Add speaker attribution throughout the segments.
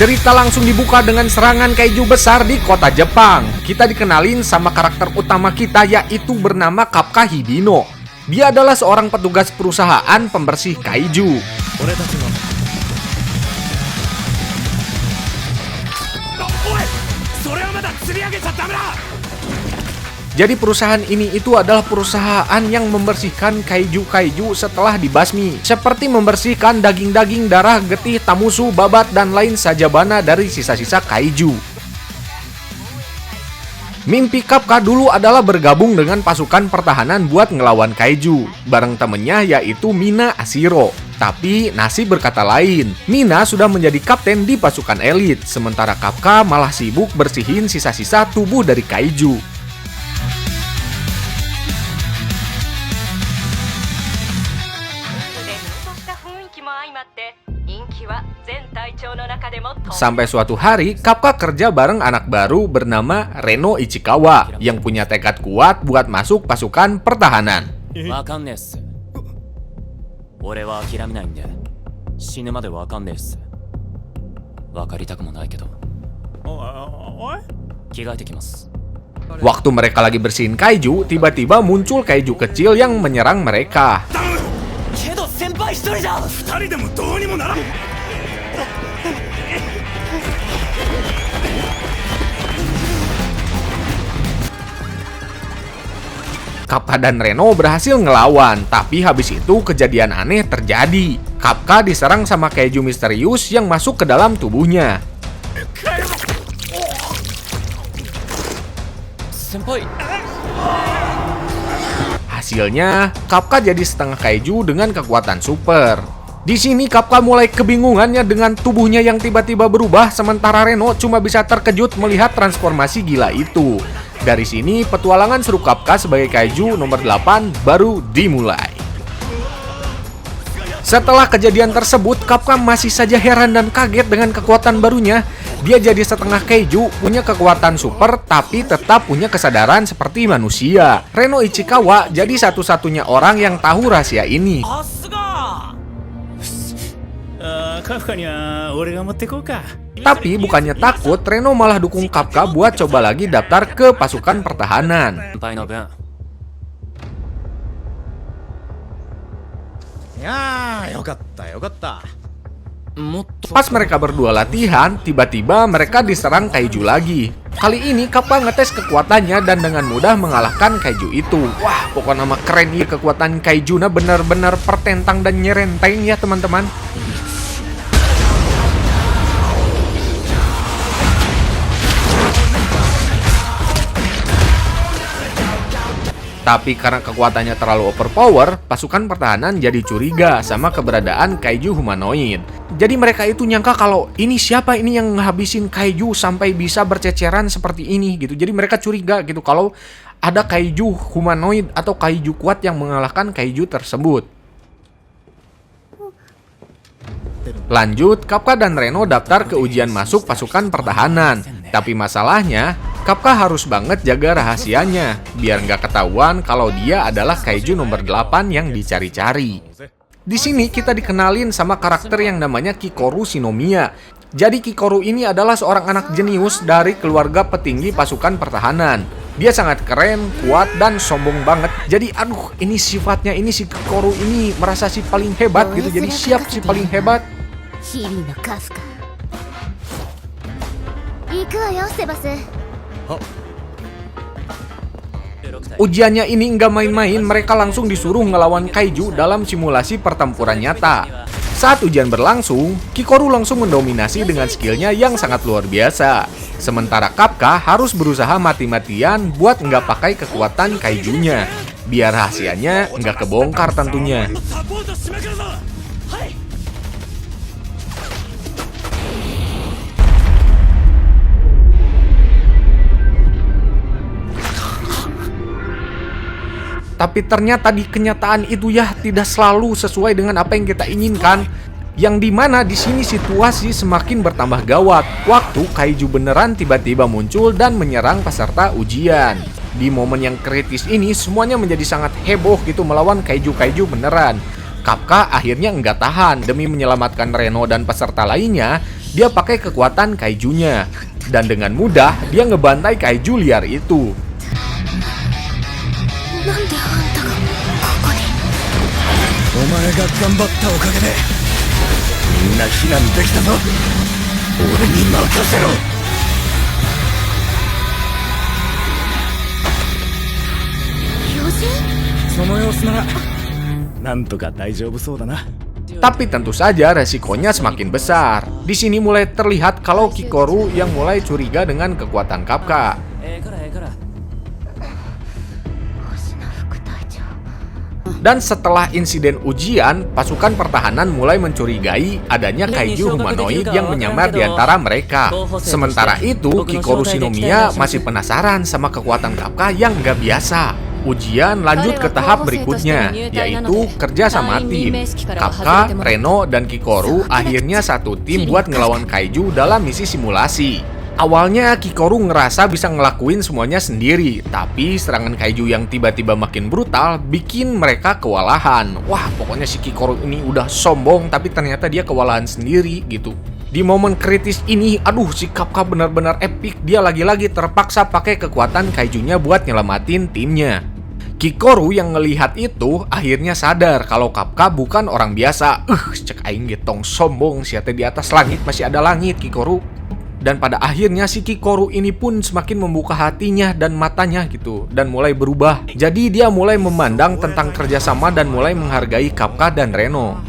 Speaker 1: Cerita langsung dibuka dengan serangan kaiju besar di kota Jepang. Kita dikenalin sama karakter utama kita, yaitu bernama Kafka Hibino. Dia adalah seorang petugas perusahaan pembersih kaiju. Jadi perusahaan ini itu adalah perusahaan yang membersihkan kaiju-kaiju setelah dibasmi, seperti membersihkan daging-daging, darah, getih, tamusu, babat, dan lain sajabana dari sisa-sisa kaiju. Mimpi Kafka dulu adalah bergabung dengan pasukan pertahanan buat ngelawan kaiju, bareng temennya yaitu Mina Ashiro. Tapi nasib berkata lain, Mina sudah menjadi kapten di pasukan elit, sementara Kafka malah sibuk bersihin sisa-sisa tubuh dari kaiju. Sampai suatu hari, Kafka kerja bareng anak baru bernama Reno Ichikawa yang punya tekad kuat buat masuk pasukan pertahanan. Waktu mereka lagi bersihin kaiju, tiba-tiba muncul kaiju kecil yang menyerang mereka. Kafka dan Reno berhasil ngelawan, tapi habis itu kejadian aneh terjadi. Kafka diserang sama kaiju misterius yang masuk ke dalam tubuhnya. Hasilnya, Kafka jadi setengah kaiju dengan kekuatan super. Di sini Kafka mulai kebingungannya dengan tubuhnya yang tiba-tiba berubah, sementara Reno cuma bisa terkejut melihat transformasi gila itu. Dari sini, petualangan seru Kafka sebagai kaiju nomor 8 baru dimulai. Setelah kejadian tersebut, Kafka masih saja heran dan kaget dengan kekuatan barunya. Dia jadi setengah kaiju, punya kekuatan super, tapi tetap punya kesadaran seperti manusia. Reno Ichikawa jadi satu-satunya orang yang tahu rahasia ini. Tapi bukannya takut, Reno malah dukung Kafka buat coba lagi daftar ke pasukan pertahanan. Pas mereka berdua latihan, tiba-tiba mereka diserang kaiju lagi. Kali ini Kafka ngetes kekuatannya dan dengan mudah mengalahkan kaiju itu. Wah, pokoknya nama keren ya, kekuatan kaiju benar-benar pertentang dan nyerenteng ya teman-teman. Tapi karena kekuatannya terlalu overpower, pasukan pertahanan jadi curiga sama keberadaan kaiju humanoid. Jadi mereka itu nyangka kalau ini siapa ini yang ngehabisin kaiju sampai bisa berceceran seperti ini gitu. Jadi mereka curiga gitu kalau ada kaiju humanoid atau kaiju kuat yang mengalahkan kaiju tersebut. Lanjut, Kafka dan Reno daftar ke ujian masuk pasukan pertahanan. Tapi masalahnya, Kafka harus banget jaga rahasianya, biar nggak ketahuan kalau dia adalah kaiju nomor 8 yang dicari-cari. Di sini kita dikenalin sama karakter yang namanya Kikoru Shinomiya. Jadi Kikoru ini adalah seorang anak jenius dari keluarga petinggi pasukan pertahanan. Dia sangat keren, kuat, dan sombong banget. Jadi aduh, ini sifatnya ini si Kikoru ini merasa si paling hebat gitu. Jadi siap si paling hebat. Ujiannya ini nggak main-main, mereka langsung disuruh ngelawan kaiju dalam simulasi pertempuran nyata. Saat ujian berlangsung, Kikoru langsung mendominasi dengan skillnya yang sangat luar biasa. Sementara Kafka harus berusaha mati-matian buat nggak pakai kekuatan kaijunya, biar rahasianya nggak kebongkar tentunya. Tapi ternyata di kenyataan itu ya tidak selalu sesuai dengan apa yang kita inginkan. Yang dimana di sini situasi semakin bertambah gawat waktu kaiju beneran tiba-tiba muncul dan menyerang peserta ujian. Di momen yang kritis ini semuanya menjadi sangat heboh gitu melawan kaiju-kaiju beneran. Kafka akhirnya nggak tahan, demi menyelamatkan Reno dan peserta lainnya, dia pakai kekuatan kaijunya. Dan dengan mudah, dia ngebantai kaiju liar itu.
Speaker 2: なんであんたがここに。
Speaker 3: お前が頑張ったおかげでみんな避難できたぞ。俺に任せろ。
Speaker 2: 余人？
Speaker 3: その様子ならなんとか大丈夫そうだな。
Speaker 1: Tapi tentu saja resikonya semakin besar. Di sini mulai terlihat kalau Kikoru yang mulai curiga dengan kekuatan Kapka. Dan setelah insiden ujian, pasukan pertahanan mulai mencurigai adanya kaiju humanoid yang menyamar di antara mereka. Sementara itu, Kikoru Shinomiya masih penasaran sama kekuatan Kapka yang nggak biasa. Ujian lanjut ke tahap berikutnya, yaitu kerja sama tim. Kapka, Reno, dan Kikoru akhirnya satu tim buat ngelawan kaiju dalam misi simulasi. Awalnya Kikoru ngerasa bisa ngelakuin semuanya sendiri, tapi serangan kaiju yang tiba-tiba makin brutal bikin mereka kewalahan. Wah, pokoknya si Kikoru ini udah sombong, tapi ternyata dia kewalahan sendiri gitu. Di momen kritis ini, aduh, si Kapka benar-benar epic. Dia lagi-lagi terpaksa pakai kekuatan kaijunya buat nyelamatin timnya. Kikoru yang ngelihat itu akhirnya sadar kalau Kapka bukan orang biasa. Cek aing getong sombong, siate di atas langit masih ada langit Kikoru. Dan pada akhirnya si Kikoru ini pun semakin membuka hatinya dan matanya gitu, dan mulai berubah. Jadi dia mulai memandang tentang kerjasama dan mulai menghargai Kapka dan Reno.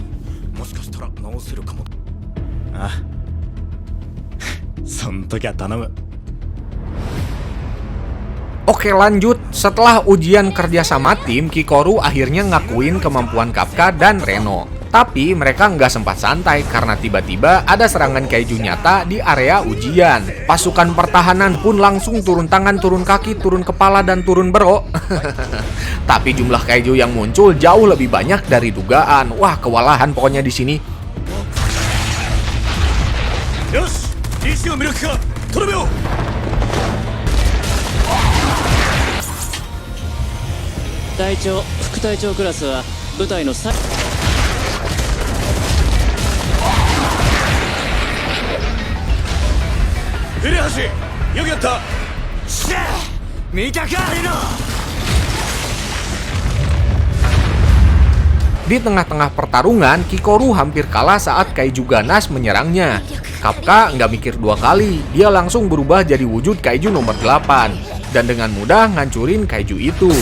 Speaker 1: Oke, lanjut. Setelah ujian kerjasama tim, Kikoru akhirnya ngakuin kemampuan Kapka dan Reno. Tapi mereka nggak sempat santai karena tiba-tiba ada serangan kaiju nyata di area ujian. Pasukan pertahanan pun langsung turun tangan, turun kaki, turun kepala, dan turun bero. Tapi jumlah kaiju yang muncul jauh lebih banyak dari dugaan. Wah, kewalahan pokoknya di sini. Di tengah-tengah pertarungan, Kikoru hampir kalah saat kaiju ganas menyerangnya. Kapka nggak mikir dua kali, dia langsung berubah jadi wujud kaiju nomor 8 dan dengan mudah ngancurin kaiju itu.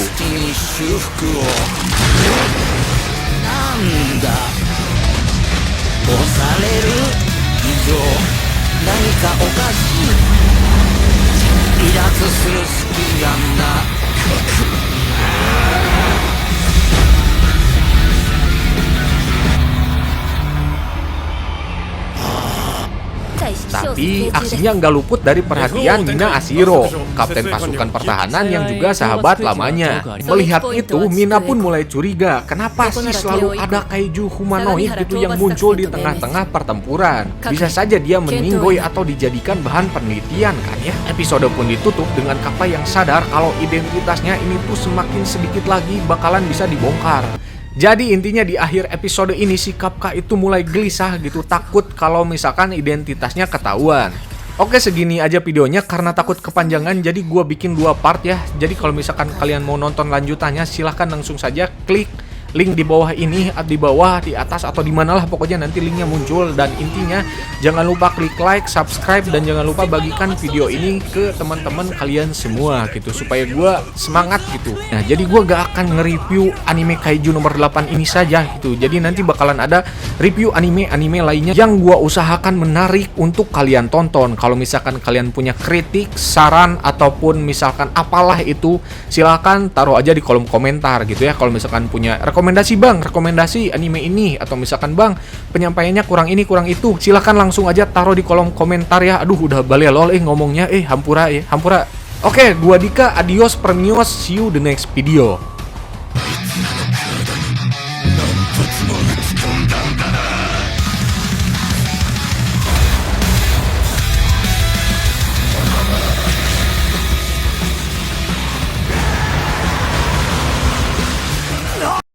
Speaker 1: Tapi aksinya nggak luput dari perhatian Mina Ashiro, kapten pasukan pertahanan yang juga sahabat lamanya. Melihat itu, Mina pun mulai curiga, kenapa sih selalu ada kaiju humanoid gitu yang muncul di tengah-tengah pertempuran? Bisa saja dia meninggoy atau dijadikan bahan penelitian kan ya? Episode pun ditutup dengan Kappa yang sadar kalau identitasnya ini tuh semakin sedikit lagi bakalan bisa dibongkar. Jadi intinya di akhir episode ini si Kapka itu mulai gelisah gitu, takut kalau misalkan identitasnya ketahuan. Oke, segini aja videonya karena takut kepanjangan, jadi gua bikin 2 part ya. Jadi kalau misalkan kalian mau nonton lanjutannya, silahkan langsung saja klik link di bawah ini, di bawah, di atas, atau di manalah pokoknya nanti linknya muncul. Dan intinya jangan lupa klik like, subscribe, dan jangan lupa bagikan video ini ke teman-teman kalian semua gitu, supaya gue semangat gitu. Nah, jadi gue gak akan nge-review anime kaiju nomor 8 ini saja gitu. Jadi nanti bakalan ada review anime-anime lainnya yang gue usahakan menarik untuk kalian tonton. Kalau misalkan kalian punya kritik, saran, ataupun misalkan apalah itu, silahkan taruh aja di kolom komentar gitu ya. Kalau misalkan punya rekomendasi bang, rekomendasi anime ini, atau misalkan bang penyampaiannya kurang ini kurang itu, silahkan langsung aja taruh di kolom komentar ya. Aduh, udah balelol ngomongnya, hampura. Oke, gua Dika, adios, permios, see you the next video.